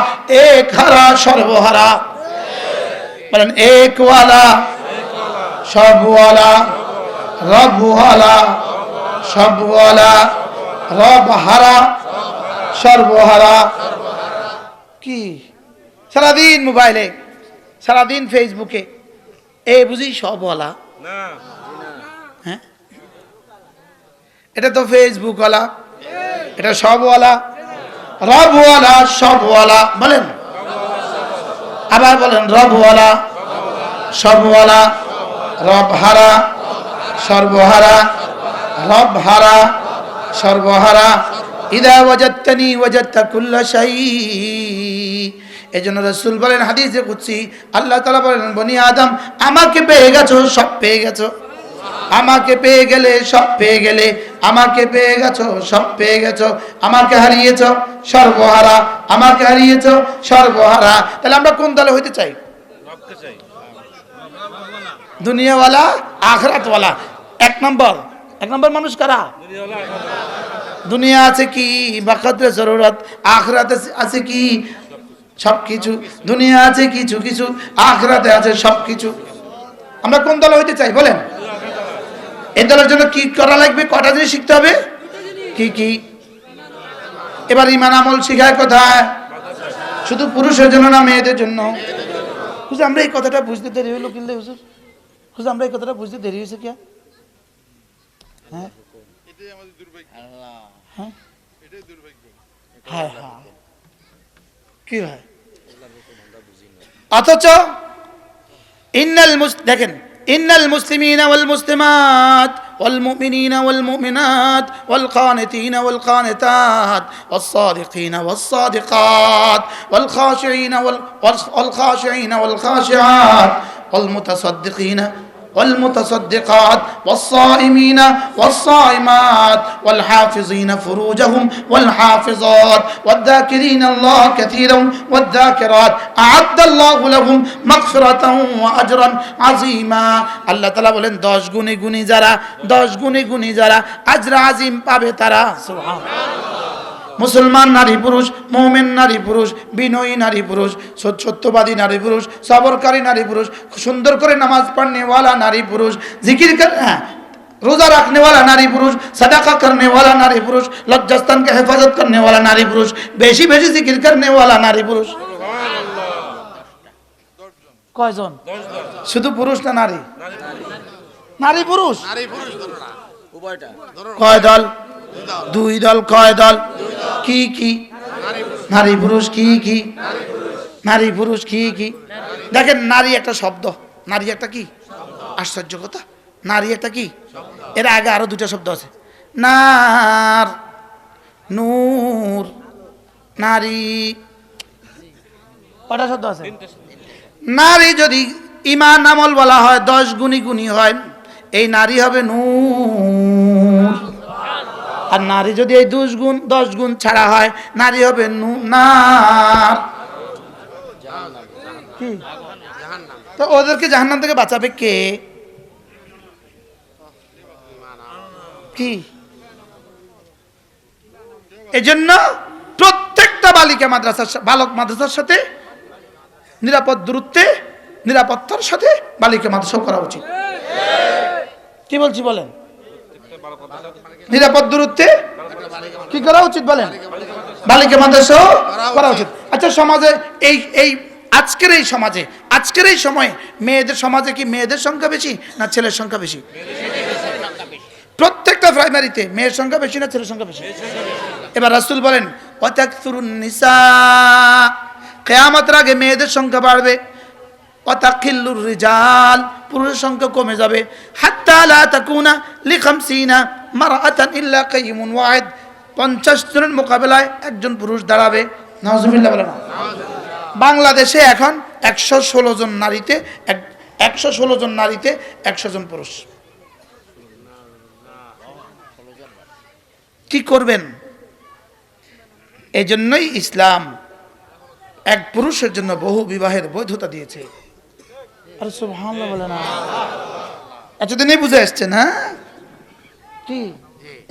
এক হারা সর্বহারা। বলেন এক ওয়ালা সবওয়ালা, রবওয়ালা সবওয়ালা, রব হারা সর্বহারা। কি সারাদিন মোবাইলে, সারাদিন ফেসবুকে, এ বুঝি সবওয়ালা? হ্যাঁ, এটা তো ফেসবুকওয়ালা, এটা সবওয়ালা, রবওয়ালা সবওয়ালা। বলেন আবার বলেন রবওয়ালা সবওয়ালা, রব হারা সর্বহারা, রব হারা সর্বহারা। ইদা ওয়াজাদতানি ওয়াজাদতা কুল্লা শাই। এজন্য রাসূল বলেন হাদিসে কুদসি, আল্লাহ তাআলা বলেন বনি আদম আমাকে পেয়ে গেছো সব পেয়ে গেছো। আমাকে পেয়ে গেলে সব পেয়ে গেলে, আমাকে পেয়ে গেছো সব পেয়ে গেছো। আমাকে হারিয়েছো সর্বহারা, আমাকে হারিয়েছো সর্বহারা। তাহলে আমরা কোন দলে হইতে চাই? দুনিয়াওয়ালা আখিরাতওয়ালা। এক নম্বর মানুষ কারা? দুনিয়া আছে কি বাকাতের জরুরত, আখিরাতে আছে কি সবকিছু। দুনিয়া আছে কিছু কিছু, আখিরাতে আছে সবকিছু। আমরা কোন দলে হইতে চাই বলেন? এই দলের জন্য কি করা লাগবে? কটা জিনিস শিখতে হবে। কি কি? এবার ঈমান আমল শিখায় কোথায়? শুধু পুরুষের জন্য না মেয়েদের জন্য? হুজুর আমরা এই কথাটা বুঝতে দেরি হইলো কিনলে হুজুর? হুজুর আমরা এই কথাটা বুঝতে দেরি হয়েছে কে? হ্যাঁ হ্যাঁ হ্যাঁ হ্যাঁ কি ভাই? অথচ দেখেন ইন্নাল মুসলিমিনা ওয়াল মুসলিমাত ওয়াল মুমিনিনা ওয়াল মুমিনাত ওয়াল কানিতিনা ওয়াল কানিতাত ওয়াস সাদিকিনা ওয়াস সাদিকাত ওয়াল খাশিঈনা ওয়াল খাশিঈনা ওয়াল খাশিআত ওয়াল মুতাসাদ্দিকিনা والمتصدقات والصائمين والصائمات والحافظين فروجهم والحافظات والذاكرين الله كثيرا والذاكرات أعد الله لهم مغفرة وأجرا عظيما। আল্লাহ তাআলা বলেন 10 গুণে গুণী যারা, 10 গুণে গুণী যারা আজর আজিম পাবে তারা। সুবহানাল্লাহ। মুসলমান নারী পুরুষ, মুমিন নারী পুরুষ, বিনয়ী নারী পুরুষ, সত্যবাদী নারী পুরুষ, সবরকারী নারী পুরুষ, সুন্দর করে নামাজ পড়নে वाला नारी पुरुष, जिक्र कर रोजा रखने वाला नारी पुरुष, सदाका करने वाला नारी पुरुष, लज्जास्तान की हिफाजत करने वाला नारी पुरुष, बेशी बेशी जिक्र करने वाला नारी पुरुष। কয়জন? শুধু পুরুষ না নারী? নারী পুরুষ কয় দল? দুই দল। কয় দল? কি কি? নারী পুরুষ কি কি? নারী পুরুষ কি কি? দেখেন নারী একটা শব্দ, নারী একটা কি? আশ্চর্য কথা, নারী একটা কি? এর আগে আরো দুটো শব্দ আছে, নার, নূর, নারী। কটা শব্দ আছে? নারী যদি ঈমান আমল বলা হয় 10 গুণী গুণী হয়, এই নারী হবে নূর। আর নারী যদি এই 10 গুণ ছাড়া হয়, নারী হবে নার। কি? তো ওদেরকে জাহান্নাম থেকে বাঁচাবে কে? কি? এজন্য প্রত্যেকটা বালিকা মাদ্রাসার বালক মাদ্রাসার সাথে নিরাপদ দূরত্বে, নিরাপত্তার সাথে বালিকা মাদ্রাসা করা উচিত। কি বলছি বলেন? নিরাপদ দূরত্বে কি করা উচিত বলেন? বালিকা মাদ্রাসা করা উচিত। আচ্ছা সমাজে এই আজকের এই সমাজে, আজকের এই সময়ে মেয়েদের সমাজে কি মেয়েদের সংখ্যা বেশি না ছেলের সংখ্যা বেশি? প্রত্যেকটা প্রাইমারিতে মেয়ের সংখ্যা বেশি না ছেলের সংখ্যা বেশি? এবার রাসূল বলেন ওয়াতাকসুরুন নিসা, কিয়ামতের আগে মেয়েদের সংখ্যা বাড়বে। ওয়াতাকিল্লুর রিজাল, পুরুষের সংখ্যা কমে যাবে। হাত্তা লা তাকুনা লি50 মারআতান ইল্লা কাইয়ুমুন ওয়াহিদ, 50 জনের মোকাবেলায় একজন পুরুষ দাঁড়াবে। নাউজুবিল্লাহ বলেন। বাংলাদেশে এখন 116 জন নারীতে 116 জন নারীতে 100 জন পুরুষ। কি করবেন? এই জন্যই ইসলাম এক পুরুষের জন্য বহু বিবাহের বৈধতা দিয়েছে। আরে সুবহানাল্লাহ বলে না, এতদিনই বুঝে আসছেন? হ্যাঁ, কি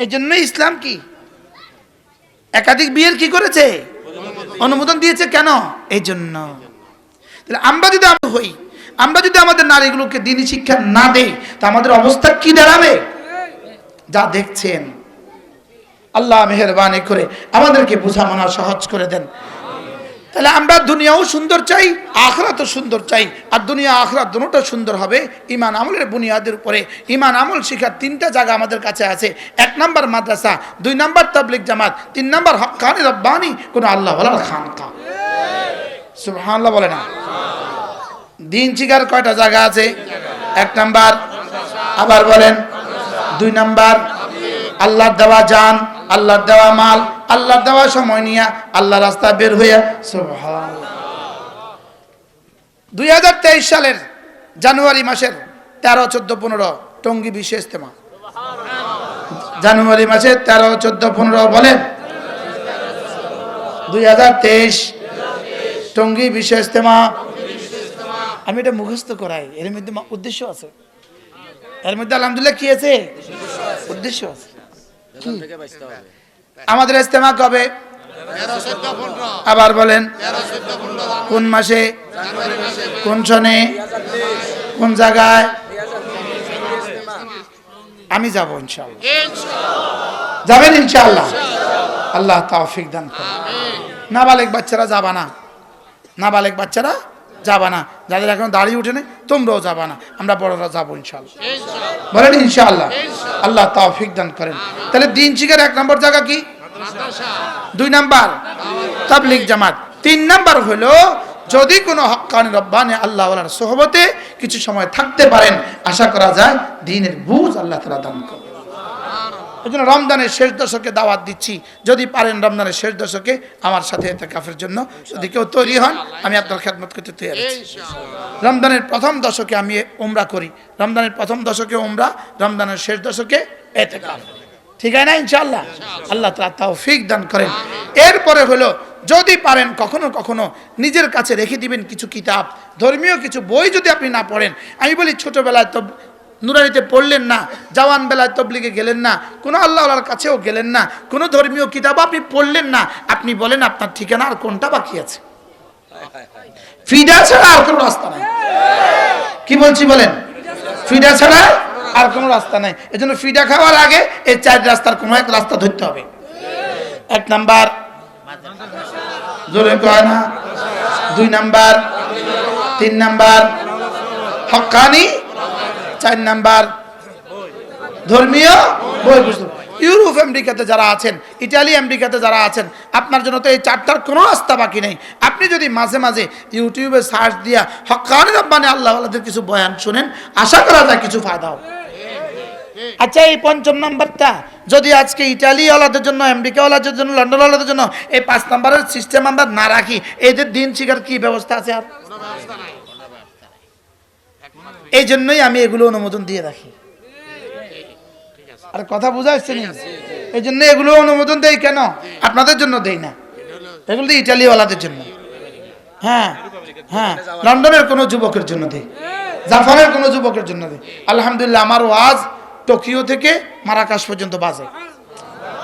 এই জন্যই ইসলাম কি একাধিক বিয়ের কি করেছে? অনুমোদন দিয়েছে। কেন? এই জন্য। তাহলে আমরা যদি হই, আমরা যদি আমাদের নারীগুলোকে দ্বীনি শিক্ষা না দেই, তা আমাদের অবস্থা কি দাঁড়াবে? যা দেখছেন, আল্লাহ মেহেরবানি করে আমাদেরকে বোঝা মানা সহজ করে দেন। তাহলে আমরা দুনিয়াও সুন্দর চাই, আখিরাতও সুন্দর চাই। আর দুনিয়া আখিরাত দুটোটা সুন্দর হবে ঈমান আমলের বুনিয়াদের উপরে। ঈমান আমল শিখার 3টা জায়গা আমাদের কাছে আছে। 1 নাম্বার মাদ্রাসা, 2 নাম্বার তাবলীগ জামাত, 3 নাম্বার হক্কানি রব্বানি কোন আল্লাহ ওয়ালার খানকা। সুবহানাল্লাহ বলে না। দিন শিখার কয়টা জায়গা আছে? 1 নাম্বার, আবার বলেন 2 নাম্বার আল্লাহর দেওয়া জান, আল্লাহর দেওয়া মাল, আল্লাহর দেওয়া সময় নিয়া আল্লাহ রাস্তা বের হইয়া। সুবহানাল্লাহ। 2023 সালের জানুয়ারি মাসের 13, 14, 15 টঙ্গী বিশ্ব ইজতেমা। জানুয়ারি মাসের 13, 14, 15 বলেন 2023 টঙ্গী বিশ্ব ইজতেমা। আমি এটা মুখস্থ করাই, এর মধ্যে উদ্দেশ্য আছে। এর মধ্যে আলহামদুলিল্লাহ কি আছে? উদ্দেশ্য আছে। আমাদের ইজতেমা কবে? আবার বলেন কোন মাসে, কোন সনে, কোন জায়গায়? আমি যাব ইনশাআল্লাহ। যাবেন ইনশাআল্লাহ? আল্লাহ তৌফিক দান করুন। নাবালেগ বাচ্চারা যাবা না, নাবালেগ বাচ্চারা যাবা না। যাদের এখন দাড়ি উঠে নেই তোমরাও যাবা না, আমরা বড়রা যাবো ইনশাআল্লাহ। বলেন ইনশাআল্লাহ। আল্লাহ তৌফিক দান করেন। তাহলে দিন শিখার 1 নম্বর জায়গা কি? 2 নাম্বার তাবলীগ জামাত। 3 নাম্বার হলো যদি কোনো হক্কানি রব্বানি আল্লাহ ওয়ালার সোহবতে কিছু সময় থাকতে পারেন, আশা করা যায় দ্বীনের বুঝ আল্লাহ তাআলা দান করবেন। এই জন্য রমজানের শেষ দশকে দাওয়াত দিচ্ছি, যদি পারেন রমজানের শেষ দশকে আমার সাথে ইতিকাফের জন্য যদি কেউ তৈরি হন, আমি আপনার খেদমত করতে তৈরি আছি। রমজানের প্রথম দশকে আমি উমরা করি, রমজানের প্রথম দশকে উমরা, রমজানের শেষ দশকে ইতিকাফ। ঠিক আছে না ইনশাআল্লাহ? আল্লাহ তাআলা তৌফিক দান করেন। এরপরে হলো যদি পারেন কখনো কখনো নিজের কাছে রেখে দিবেন কিছু কিতাব, ধর্মীয় কিছু বই যদি আপনি না পড়েন। আমি বলি ছোটবেলায় তো নুরানিতে পড়লেন না, জওয়ান বেলায় তবলিগে গেলেন না, কোনো আল্লাহর কাছেও গেলেন না, কোনো ধর্মীয় কিতাব আপনি পড়লেন না, আপনি বলেন আপনার ঠিকানা আর কোনটা বাকি আছে? ফিডা ছাড়া আর কোনো রাস্তা নাই। কি বলছি বলেন? ফিডা ছাড়া আর কোনো রাস্তা নাই। এজন্য ফিডা খাওয়ার আগে এই 4 রাস্তার কোনো এক রাস্তা ধরতে হবে। 1 নাম্বার জোরে কয় না, 2 নাম্বার, 3 নাম্বার হক্কানি, 4 নাম্বার ধর্মীয় বই পুস্তক। ইউরোপ আমেরিকাতে যারা আছেন, ইটালি আমেরিকাতে যারা আছেন, আপনার জন্য তো এই 4টার কোনো রাস্তা বাকি নেই। আপনি যদি মাঝে মাঝে ইউটিউবে সার্চ দিয়া হক্কানি রব্বানি আল্লাহ ওয়ালাদের কিছু বয়ান শুনেন, আশা করা যায় কিছু ফায়দা হবে। আচ্ছা, এই 5ম নাম্বারটা যদি আজকে ইটালি ওয়ালাদের জন্য, আমেরিকা ওয়ালাদের জন্য, লন্ডন ওয়ালাদের জন্য এই 5 নাম্বারের সিস্টেম আমরা না রাখি, এদের দিন শিখার কি ব্যবস্থা আছে? আর এই জন্যই আমি এগুলো অনুমোদন দিয়ে রাখি। আর কথা বুঝা আসছে না? এই জন্য এগুলো অনুমোদন দেই কেন? আপনাদের জন্য দেই না, এগুলো দিই ইটালি ওয়ালাদের জন্য। হ্যাঁ হ্যাঁ, লন্ডনের কোনো যুবকের জন্য দেই, জাপানের কোনো যুবকের জন্য দেই। আলহামদুলিল্লাহ আমার ওয়াজ টোকিও থেকে মারাকাশ পর্যন্ত বাজে।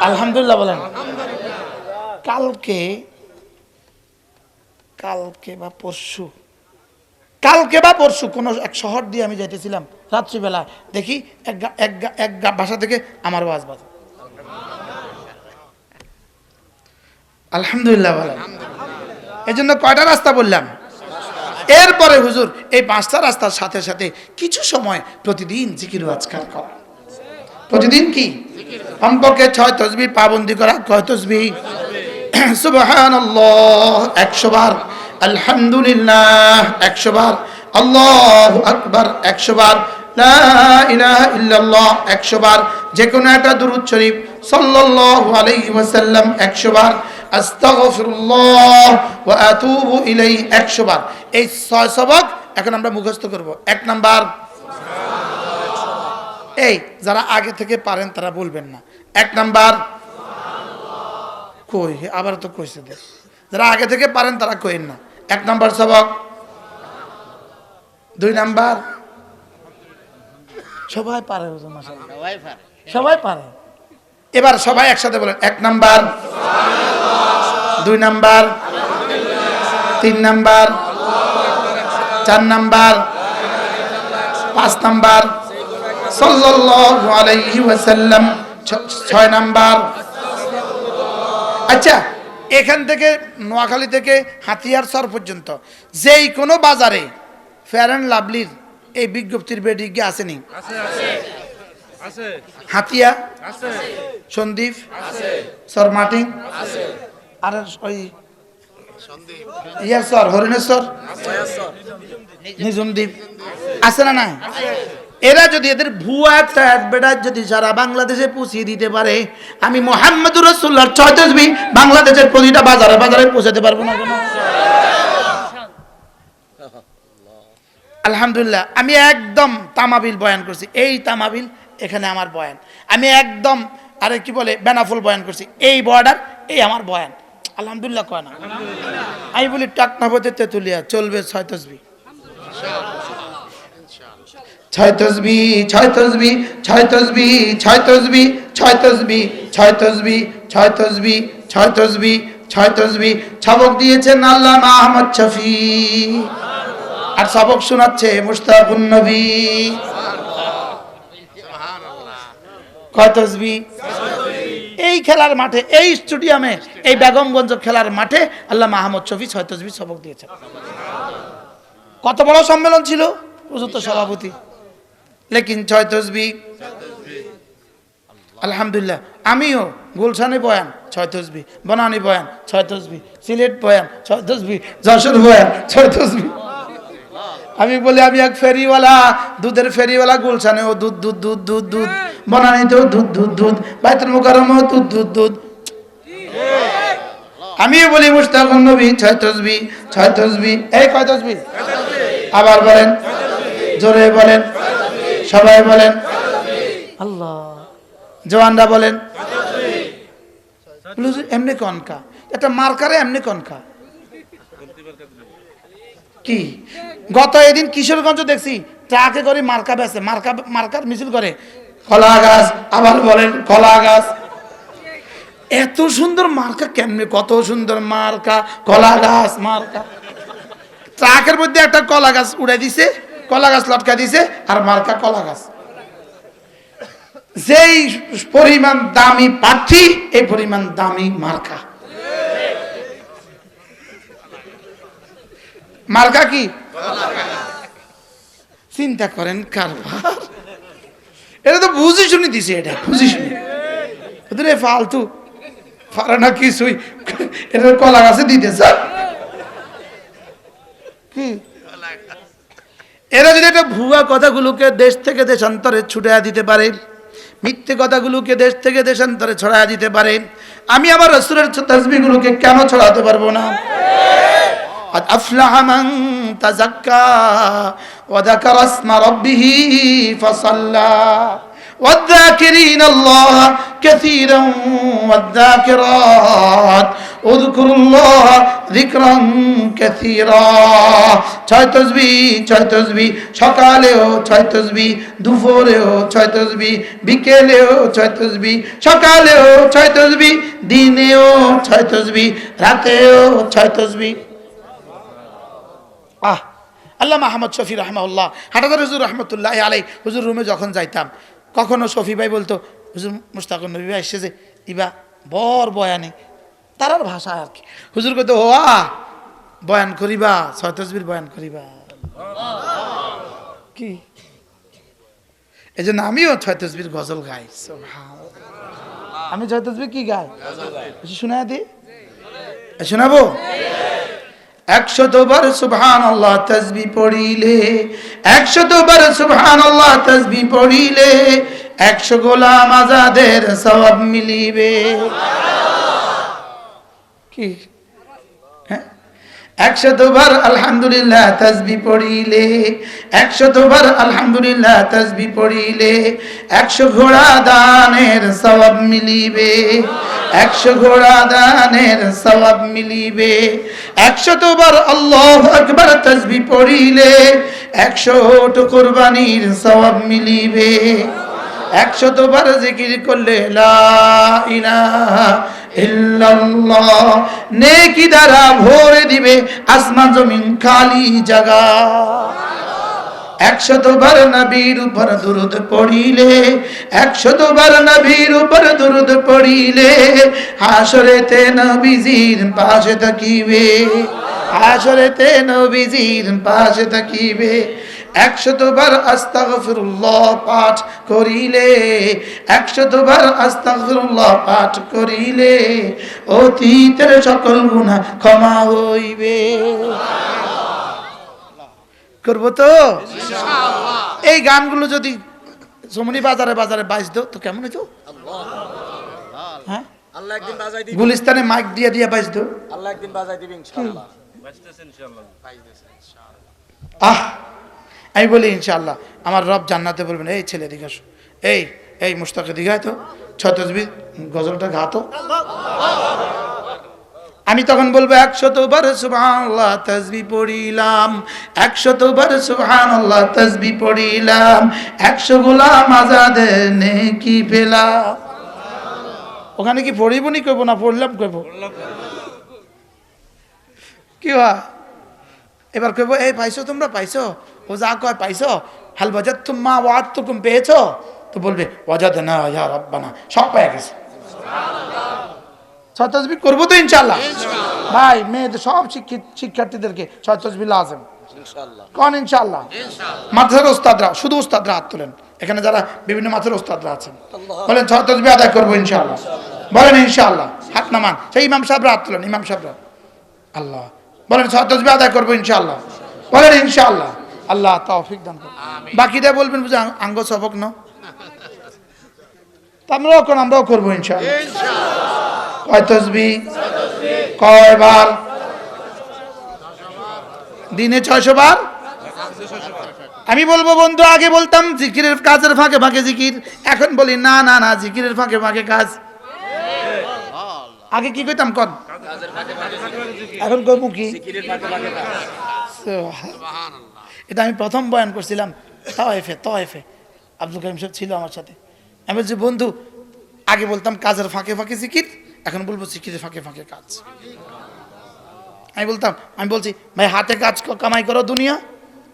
আলহামদুলিল্লাহ বলেন। কালকে বা পরশু কোনো এক শহর দিয়ে আমি যাইতেছিলাম রাত্রিবেলা, দেখি এক বাসা থেকে আমার ওয়াজ বাজে। আলহামদুলিল্লাহ বলেন। এই জন্য কয়টা রাস্তা বললাম? এরপরে হুজুর এই 5টা রাস্তার সাথে সাথে কিছু সময় প্রতিদিন জিকির ও আজকার করা। প্রতিদিন কি কমপক্ষে 6 তাসবিহ পাবন্দি করা। কয় তাসবিহ? সুবহানাল্লাহ 100 বার, আলহামদুলিল্লাহ 100 বার, আল্লাহু আকবার 100 বার, লা ইলাহা ইল্লাল্লাহ 100 বার, যে কোনো একটা দুরূদ শরীফ সাল্লাল্লাহু আলাইহি ওয়াসাল্লাম 100 বার, আস্তাগফিরুল্লাহ ওয়া আতুবু ইলাইহি 100 বার। এই 6 সবক এখন আমরা মুখস্থ করব। 1 নাম্বার, এই যারা আগে থেকে পারেন তারা বলবেন না। 1 নাম্বার কই, আবার তো কইছে দে, যারা আগে থেকে পারেন তারা কইেন না। 1 নাম্বার সবক। 2 নাম্বার, সবাই পারে হুজুর মাশাআল্লাহ, সবাই পারে, সবাই পারে। এবার সবাই একসাথে বলেন 1 number, 2 number, 3 number, 4 number, 5 number, সাল্লাল্লাহু আলাইহি ওয়াসাল্লাম, 6 নাম্বার। আচ্ছা, এখান থেকে নোয়াখালী থেকে হাতিয়ার সর পর্যন্ত যেই কোনো বাজারে ফেয়ার অ্যান্ড লাভলির এই বিজ্ঞপ্তির বেডি কি আসেনি? আছে। হাতিয়া আছে, সন্দীপ আছে, সরমাটিং আছে, আর ওই সন্দীপ ইয়ার সর হরিণেশ্বর আছে, নিজুমদ্বীপ আছে না? না, এরা যদি এদের ভুয়া একটা অ্যাডভার্টাইজ যদি সারা বাংলাদেশে পৌঁছিয়ে দিতে পারে, আমি মুহাম্মদুর রাসূলুল্লাহর 6 তাসবিহ বাংলাদেশের প্রতিটা বাজারে বাজারে পৌঁছাতে পারবো না কেন? আলহামদুলিল্লাহ, আমি একদম তামাবিল বয়ান করছি, এই তামাবিল এখানে আমার বয়ান। আমি একদম আরে কি বলে বেনাফুল বয়ান করছি, এই বর্ডার এই আমার বয়ান। আলহামদুলিল্লাহ কয় না? আমি বলি টাকনা হতে তেতুলিয়া চলবে 6 তাসবিহ, 6 তাসবিহ, 6 তাসবিহ, 6 তাসবিহ, 6 তাসবিহ, 6 তাসবিহ, 6 তাসবিহ, 6 তাসবিহ, 6 তাসবিহ, 6 তাসবিহ। সবক দিয়েছেন আল্লামা আহমদ শফি, আর সবক শোনাচ্ছে মুশতাকুন নবী। কয় তাসবিহ? এই খেলার মাঠে, এই স্টেডিয়ামে, এই বেগমগঞ্জ খেলার মাঠে আল্লামা আহমদ শফি 6 তাসবিহ সবক দিয়েছেন। কত বড় সম্মেলন ছিল, প্রযুক্ত সভাপতি, লেকিন 6 তাসবিহ। আলহামদুলিল্লাহ, আমিও গুলশানে বয়ান 6 তাসবিহ, বনানী বয়ান 6 তাসবিহ, সিলেট বয়ান 6 তাসবিহ, যশোর বয়ান 6 তাসবিহ। আমি বলি আমি এক ফেরিওয়ালা, দুধের ফেরিওয়ালা, গুলশানে ও দুধ দুধ দুধ দুধ দুধ, বনানীতেও দুধ দুধ দুধ, বাইতুল মুকাররমেও দুধ দুধ দুধ। আমিও বলি মুশতাকুন নবী 6 তাসবিহ, 6 তাসবিহ। এই কয় তাসবিহ? আবার বলেন, জোরে বলেন, সবাই বলেন, আল্লাহ, জওয়ানরা বলেন। এমনি কনকা একটা মার্কারে, এমনি কনকা কি? গত এদিন কিশোরগঞ্জ দেখছি ট্রাকে করে মার্কা বেছে, মার্কার মিছিল করে, কলা গাছ। আবার বলেন কলা গাছ। এত সুন্দর মার্কা কেমনে? কত সুন্দর মার্কা, কলা গাছ মার্কা। ট্রাকের মধ্যে একটা কলা গাছ উড়ে দিছে, কলা গাছ লটকা দিছে, আর মার্কা কলা গাছ। যেই পরিমাণ দামি প্রার্থী, এই পরিমাণ দামি মার্কা। মার্কা কি? চিন্তা করেন কারবার। এটা তো বুঝি শুনি দিছে, এটা বুঝি শুনি ফালতু পারে না কিছুই, এটা কলা গাছে দিতে স্যার কি? এরা যদি একটা ভুয়া কথাগুলোকে দেশ থেকে দেশান্তরে ছুটে দিতে পারে, মিথ্যে কথাগুলোকে দেশ থেকে দেশান্তরে ছড়ায় দিতে পারে, আমি আমার রাসূলের তাসবিহগুলোকে কেন ছড়াতে পারবো না? قد أفلح من تزكى وذكر اسم ربه فصلى والذاكرين الله كثيرا والذاكرات اذكروا الله ذكرا كثيرا। 6 তাসবিহ, 6 তাসবিহ, সকালেও 6 তাসবিহ, দুপুরেও 6 তাসবিহ, বিকেলেও 6 তাসবিহ, সকালেও 6 তাসবিহ, দিনেও 6 তাসবিহ, রাতেও 6 তাসবিহ। আল্লামা আহমদ শফি রাহমাহুল্লাহ, হাটাদার হুজুর রহমতুল্লাহ আলাই, হুজুর রুমে যখন যাইতাম, কখনো শফি ভাই বলতো, হুজুর মুশতাকুন নবী ভাই এসেছে, ইবা বর বয়ানে, তারার ভাষা আর কি। হুজুর কইতো, ও বয়ান করিবা, 6 তাসবিহ বয়ান করিবা কি? এই জন্য আমিও 6 তাসবিহ গজল গাই। আমি 6 তাসবিহ কি গাই? শোনায় দি, শোনাবো? 100 বার সুবহানাল্লাহ তাসবিহ পড়িলে, 100 বার সুবহানাল্লাহ তাসবিহ পড়িলে 100 গোলাম আজাদের সওয়াব মিলিবে। কি হ্যাঁ 100 বার আলহামদুলিল্লাহ তাসবিহ পড়িলে 100 বার আলহামদুলিল্লাহ তাসবিহ পড়িলে 100 ঘোড়া দানের সওয়াব মিলিবে 100 ঘোড়া দানের সওয়াব মিলিবে 100 বার আল্লাহু আকবার তাসবিহ পড়িলে 100 টো কুরবানির সওয়াব মিলিবে 100 বার জিকির করলে লা ইলাহা ইল্লাল্লাহ নেকি দ্বারা ভরে দিবে আসমান জমিন খালি জায়গা 100 বার নবীর উপর দুরূদ পড়িলে 100 বার নবীর উপর দুরূদ পড়িলে হাসরেতে নবীজির পাশে থাকিবে হাসরেতে নবীজির পাশে থাকিবে 100 বার আস্তাগফিরুল্লাহ পাঠ করিলে 100 বার আস্তাগফিরুল্লাহ পাঠ করিলে অতীতের সকল গুনাহ ক্ষমা হইবে করব তো ইনশাআল্লাহ এই গানগুলো যদি সমনি বাজারে বাজারে বাজতো তো কেমন হতো হ্যাঁ আল্লাহ একদিন বাজাই দিবে গুলিস্তানে মাইক দিয়ে দিয়ে বাজতো আল্লাহ একদিন বাজাই দিবে ইনশাআল্লাহ বাজতেছেন ইনশাআল্লাহ বাজতেছেন ইনশাআল্লাহ আমি বলি ইনশাআল্লাহ আমার রব জান্নাতে বলবেন এই ছেলে দিকে আসো এই মুশতাক দিঘায় তো ছতজবি গজলটা গাতো আমি তখন বলবো 100 বার সুবহানাল্লাহ তাসবিহ পড়িলাম 100 বার সুবহানাল্লাহ তাসবিহ পড়িলাম 100 গোলাম আজাদের নেকি পেলাম ওখানে কি পড়িবনি কইব না পড়লাম কইব কি হয় এবার কইব এই পাইছো তোমরা পাইছো ও যা কয় পাইছো হাল ওয়াজাদতুম মা ওয়াআদতুকুম পেয়েছো তো বলবে ওয়াজাদনা ইয়া রাব্বানা সব পেয়ে গেছে সুবহানাল্লাহ তাসবিহ করব তো ইনশাআল্লাহ ভাই মেয়েদের সব শিক্ষার্থীদেরকে তাসবিহ লাজম ইনশাআল্লাহ কোন ইনশাআল্লাহ মাদ্রাসার উস্তাদরা শুধু উস্তাদরা হাত তোলেন এখানে যারা বিভিন্ন মাদ্রাসার উস্তাদরা আছেন বলেন তাসবিহ আদায় করব ইনশাআল্লাহ বলেন ইনশাআল্লাহ হাত নামান সেই ইমাম সাহেবরা হাত তোলেন ইমাম সাহেবরা আল্লাহ বলেন তাসবিহ আদায় করব ইনশাআল্লাহ বলেন ইনশাআল্লাহ আল্লাহ তৌফিক দান করুন বাকিটা বলবেন বুঝা আঙ্গ সবক না আমরাও করব ইনশাআল্লাহ কয় তাসবিহ কয়বার দিনে 600 বার আমি বলবো বন্ধু আগে বলতাম জিকিরের কাজের ফাঁকে ফাঁকে জিকির এখন বলি না না না জিকিরের ফাঁকে ফাঁকে কাজ আগে কি কইতাম কোন কাজের ফাঁকে ফাঁকে এখন কইবো কি জিকিরের ফাঁকে ফাঁকে কাজ সুবহানাল্লাহ এটা আমি প্রথম বয়ান করছিলাম তাওয়েফে আব্দুল কারীম সাহেব ছিল আমার সাথে আমি বলছি বন্ধু আগে বলতাম কাজের ফাঁকে ফাঁকে জিকির এখন বলবো জিকিরের ফাঁকে ফাঁকে কাজ আমি বলছি ভাই হাতে কাজ কামাই করো দুনিয়া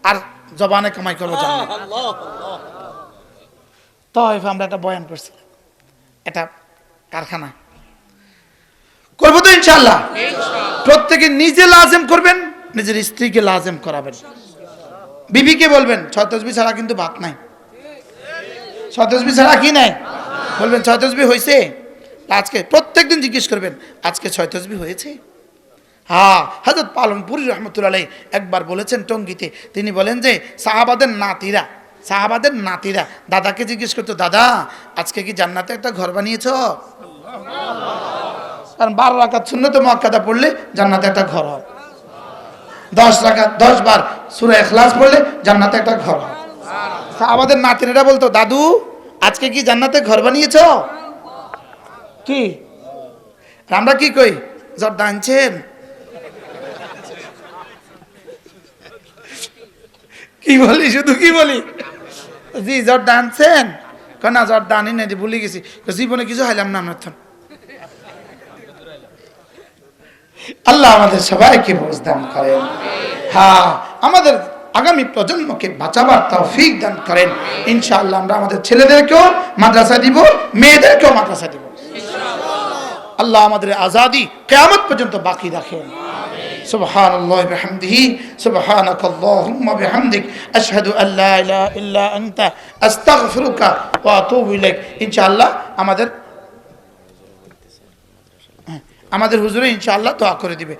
আর জবানে কামাই করো জান্নাত তাওয়েফে আমরা একটা বয়ান করছিলাম এটা কারখানা করব তো ইনশাআল্লাহ প্রত্যেকে নিজে লাজেম করবেন নিজের স্ত্রীকে লাজেম করাবেন বিবিকে বলবেন তাসবিহ ছাড়া কিন্তু ভাত নাই তাসবিহ ছাড়া কি নাই বলবেন তাসবিহ হয়েছে আজকে প্রত্যেকদিন জিজ্ঞেস করবেন আজকে তাসবিহ হয়েছে হ্যাঁ হযরত পালনপুরি রহমতুল্লাহ আলাইহি একবার বলেছেন টঙ্গীতে তিনি বলেন যে সাহাবাদের নাতিরা দাদাকে জিজ্ঞেস করতো দাদা আজকে কি জান্নাতে একটা ঘর বানিয়েছো কারণ 12 রাকাত সুন্নত মুআক্কাদা পড়লে জান্নাতে একটা ঘর হয় 10 রাকাত 10 বার সূরা ইখলাস পড়লে জান্নাতে একটা ঘর হয় সাহাবাদের নাতিরা বলতো দাদু আজকে কি জান্নাতে ঘর বানিয়েছো কি আমরা কি কই জর্দা আনছেন কি বলি শুধু কি বলি জি জর্দা আনছেন না জর্দা আনি না ভুলে গেছি জীবনে কিছু হাইলাম না আমরা আল্লাহ আমাদের সবাইকে বুঝ দান করেন হ্যাঁ আমাদের আগামী প্রজন্মকে বাঁচাবার তৌফিক দান করেন ইনশাআল্লাহ আমরা আমাদের ছেলেদেরকেও মাদ্রাসা দিব মেয়েদেরকেও মাদ্রাসা দিব ইনশাআল্লাহ আল্লাহ আমাদের আজাদি কিয়ামত পর্যন্ত বাকি রাখেন সুবহানাল্লাহি ওয়া বিহামদিহি সুবহানাকাল্লাহুম্মা বিহামদিক আশহাদু আল্লা ইলাহা ইল্লা আনতা আস্তাগফিরুকা ওয়া আতুবু ইলাইক ইনশাআল্লাহ আমাদের হুজুরে ইনশাআল্লাহ দোয়া করে দিবে।